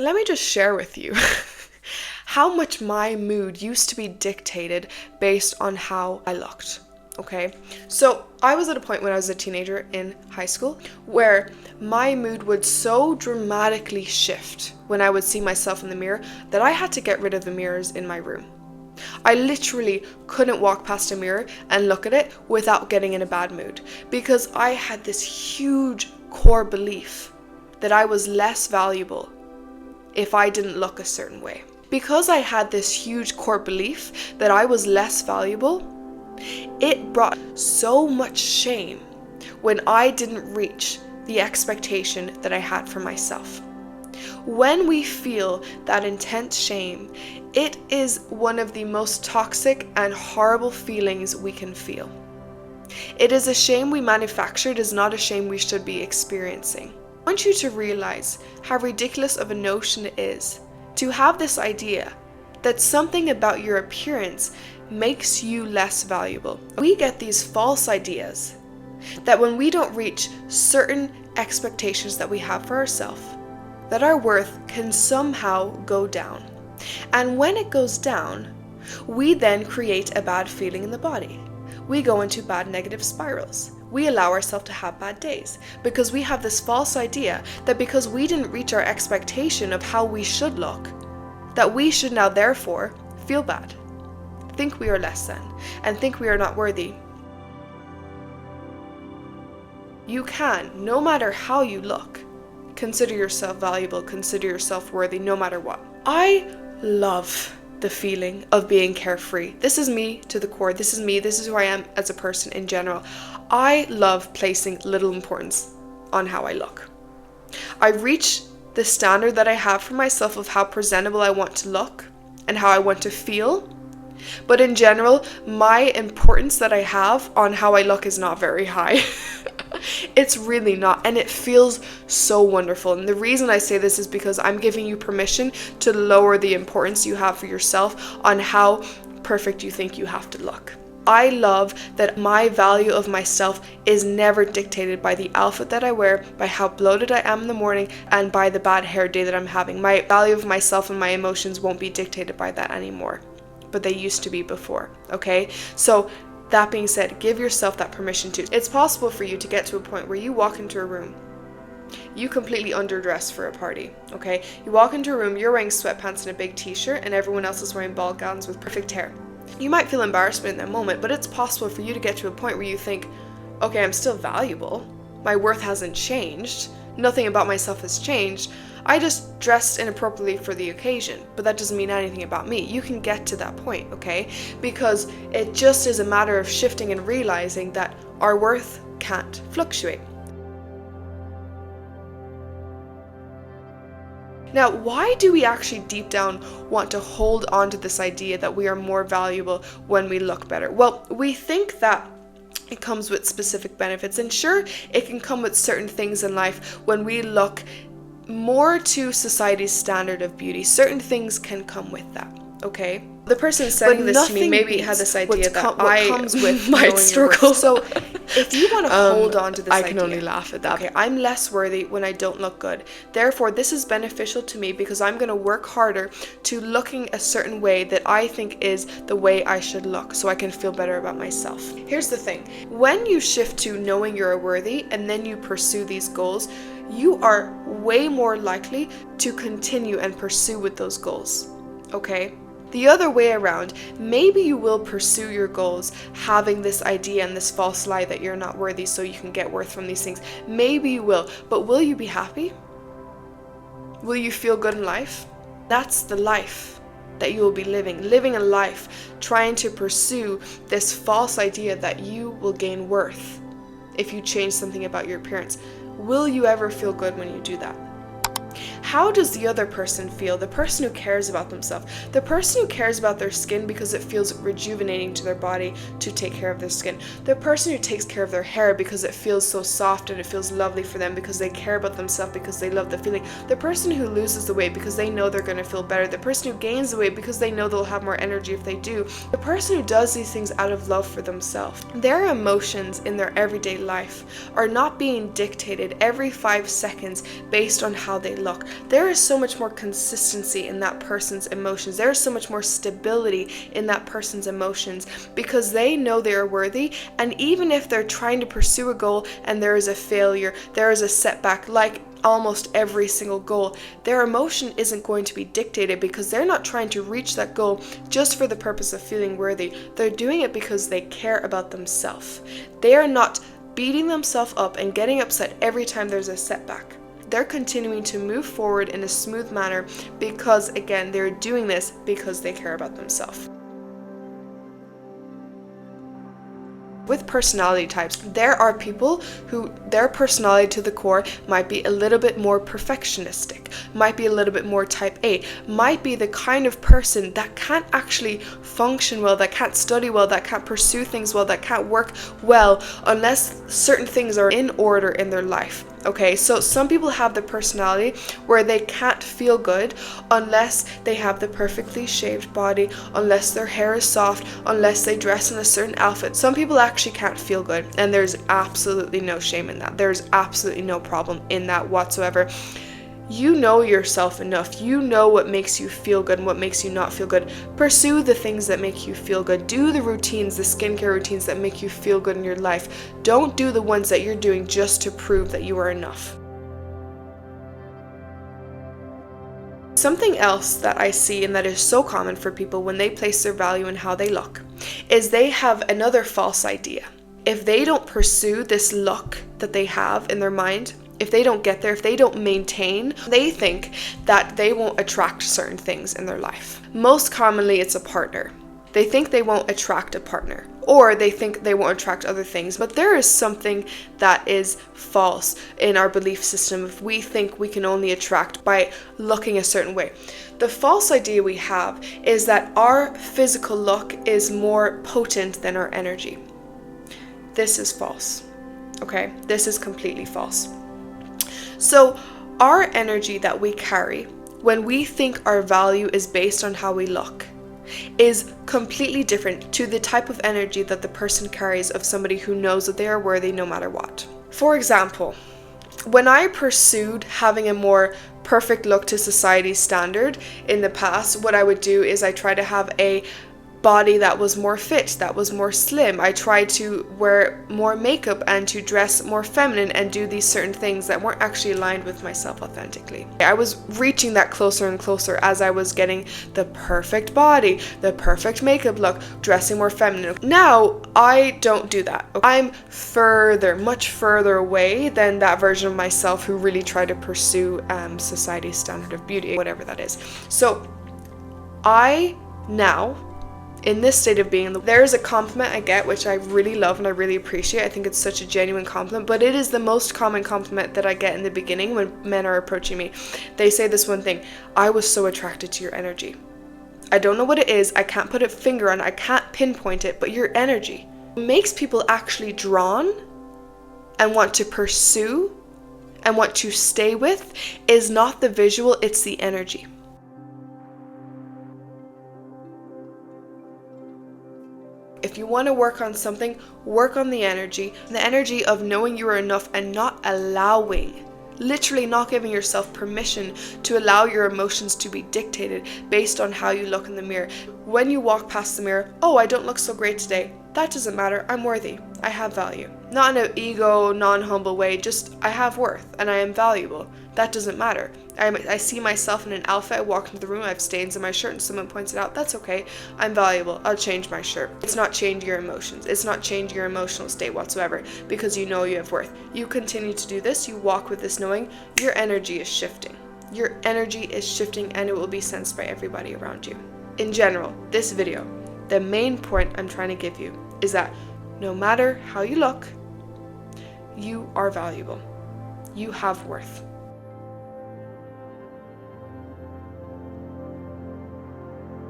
Let me just share with you how much my mood used to be dictated based on how I looked. Okay, so I was at a point when I was a teenager in high school where my mood would so dramatically shift when I would see myself in the mirror that I had to get rid of the mirrors in my room. I literally couldn't walk past a mirror and look at it without getting in a bad mood, because I had this huge core belief that I was less valuable if I didn't look a certain way. Because I had this huge core belief that I was less valuable, it brought so much shame when I didn't reach the expectation that I had for myself. When we feel that intense shame, it is one of the most toxic and horrible feelings we can feel. It is a shame we manufactured, it is not a shame we should be experiencing. I want you to realize how ridiculous of a notion it is to have this idea that something about your appearance makes you less valuable. We get these false ideas that when we don't reach certain expectations that we have for ourselves, that our worth can somehow go down. And when it goes down, we then create a bad feeling in the body. We go into bad negative spirals. We allow ourselves to have bad days because we have this false idea that because we didn't reach our expectation of how we should look, that we should now therefore feel bad, think we are less than, and think we are not worthy. You can, no matter how you look, consider yourself valuable, consider yourself worthy, no matter what. I love the feeling of being carefree. This is me to the core. This is me. This is who I am as a person in general. I love placing little importance on how I look. I reach the standard that I have for myself of how presentable I want to look and how I want to feel. But in general, my importance that I have on how I look is not very high. It's really not, and it feels so wonderful. And the reason I say this is because I'm giving you permission to lower the importance you have for yourself on how perfect you think you have to look. I love that my value of myself is never dictated by the outfit that I wear, by how bloated I am in the morning, and by the bad hair day that I'm having. My value of myself and my emotions won't be dictated by that anymore, but they used to be before, okay? So that being said, give yourself that permission to. It's possible for you to get to a point where you walk into a room, you completely underdress for a party, okay? You walk into a room, you're wearing sweatpants and a big t-shirt, and everyone else is wearing ball gowns with perfect hair. You might feel embarrassment in that moment, but it's possible for you to get to a point where you think, okay, I'm still valuable. My worth hasn't changed. Nothing about myself has changed. I just dressed inappropriately for the occasion, but that doesn't mean anything about me. You can get to that point, okay? Because it just is a matter of shifting and realizing that our worth can't fluctuate. Now, why do we actually deep down want to hold on to this idea that we are more valuable when we look better? Well, we think that it comes with specific benefits, and sure, it can come with certain things in life when we look more to society's standard of beauty. Certain things can come with that, okay? The person saying this to me maybe had this idea that I comes with might struggle. So if you want to hold on to this idea, I can only laugh at that. Okay, I'm less worthy when I don't look good. Therefore, this is beneficial to me because I'm going to work harder to looking a certain way that I think is the way I should look so I can feel better about myself. Here's the thing. When you shift to knowing you're worthy and then you pursue these goals, you are way more likely to continue and pursue with those goals, okay? The other way around, maybe you will pursue your goals having this idea and this false lie that you're not worthy so you can get worth from these things. Maybe you will, but will you be happy? Will you feel good in life? That's the life that you will be living a life trying to pursue this false idea that you will gain worth if you change something about your appearance. Will you ever feel good when you do that? How does the other person feel? The person who cares about themselves. The person who cares about their skin because it feels rejuvenating to their body to take care of their skin. The person who takes care of their hair because it feels so soft and it feels lovely for them because they care about themselves, because they love the feeling. The person who loses the weight because they know they're going to feel better. The person who gains the weight because they know they'll have more energy if they do. The person who does these things out of love for themselves. Their emotions in their everyday life are not being dictated every 5 seconds based on how they look. there is so much more consistency in that person's emotions. There is so much more stability in that person's emotions because they know they are worthy. And even if they're trying to pursue a goal and there is a failure, there is a setback, like almost every single goal, their emotion isn't going to be dictated because they're not trying to reach that goal just for the purpose of feeling worthy. They're doing it because they care about themselves. They are not beating themselves up and getting upset every time there's a setback. They're continuing to move forward in a smooth manner because, again, they're doing this because they care about themselves. With personality types, there are people who their personality to the core might be a little bit more perfectionistic, might be a little bit more type A, might be the kind of person that can't actually function well, that can't study well, that can't pursue things well, that can't work well unless certain things are in order in their life. Okay, so some people have the personality where they can't feel good unless they have the perfectly shaved body, unless their hair is soft, unless they dress in a certain outfit. Some people actually can't feel good, and there's absolutely no shame in that. There's absolutely no problem in that whatsoever. You know yourself enough. You know what makes you feel good and what makes you not feel good. Pursue the things that make you feel good. Do the routines, the skincare routines that make you feel good in your life. Don't do the ones that you're doing just to prove that you are enough. Something else that I see and that is so common for people when they place their value in how they look is they have another false idea. If they don't pursue this look that they have in their mind, if they don't get there, if they don't maintain, they think that they won't attract certain things in their life. Most commonly, it's a partner. They think they won't attract a partner, or they think they won't attract other things. But there is something that is false in our belief system if we think we can only attract by looking a certain way. The false idea we have is that our physical look is more potent than our energy. This is false. Okay, this is completely false. So our energy that we carry when we think our value is based on how we look is completely different to the type of energy that the person carries of somebody who knows that they are worthy no matter what. For example, when I pursued having a more perfect look to society's standard in the past, what I would do is I try to have a body that was more fit, that was more slim. I tried to wear more makeup and to dress more feminine and do these certain things that weren't actually aligned with myself authentically. I was reaching that closer and closer as I was getting the perfect body, the perfect makeup look, dressing more feminine. Now, I don't do that. I'm much further away than that version of myself who really tried to pursue society's standard of beauty, whatever that is. So, I now, in this state of being, there is a compliment I get which I really love and I really appreciate. I think it's such a genuine compliment, but it is the most common compliment that I get in the beginning when men are approaching me. They say this one thing: I was so attracted to your energy. I don't know what it is, I can't put a finger on it, I can't pinpoint it, but your energy makes people actually drawn and want to pursue and want to stay with is not the visual, it's the energy. If you want to work on something, work on the energy of knowing you are enough and not allowing, literally not giving yourself permission to allow your emotions to be dictated based on how you look in the mirror. When you walk past the mirror, oh, I don't look so great today. That doesn't matter. I'm worthy. I have value. Not in an ego, non-humble way, just I have worth and I am valuable. That doesn't matter. I see myself in an outfit, I walk into the room, I have stains in my shirt and someone points it out. That's okay. I'm valuable. I'll change my shirt. It's not changing your emotions. It's not changing your emotional state whatsoever because you know you have worth. You continue to do this. You walk with this knowing your energy is shifting. Your energy is shifting and it will be sensed by everybody around you. In general, this video, the main point I'm trying to give you is that no matter how you look, you are valuable. You have worth.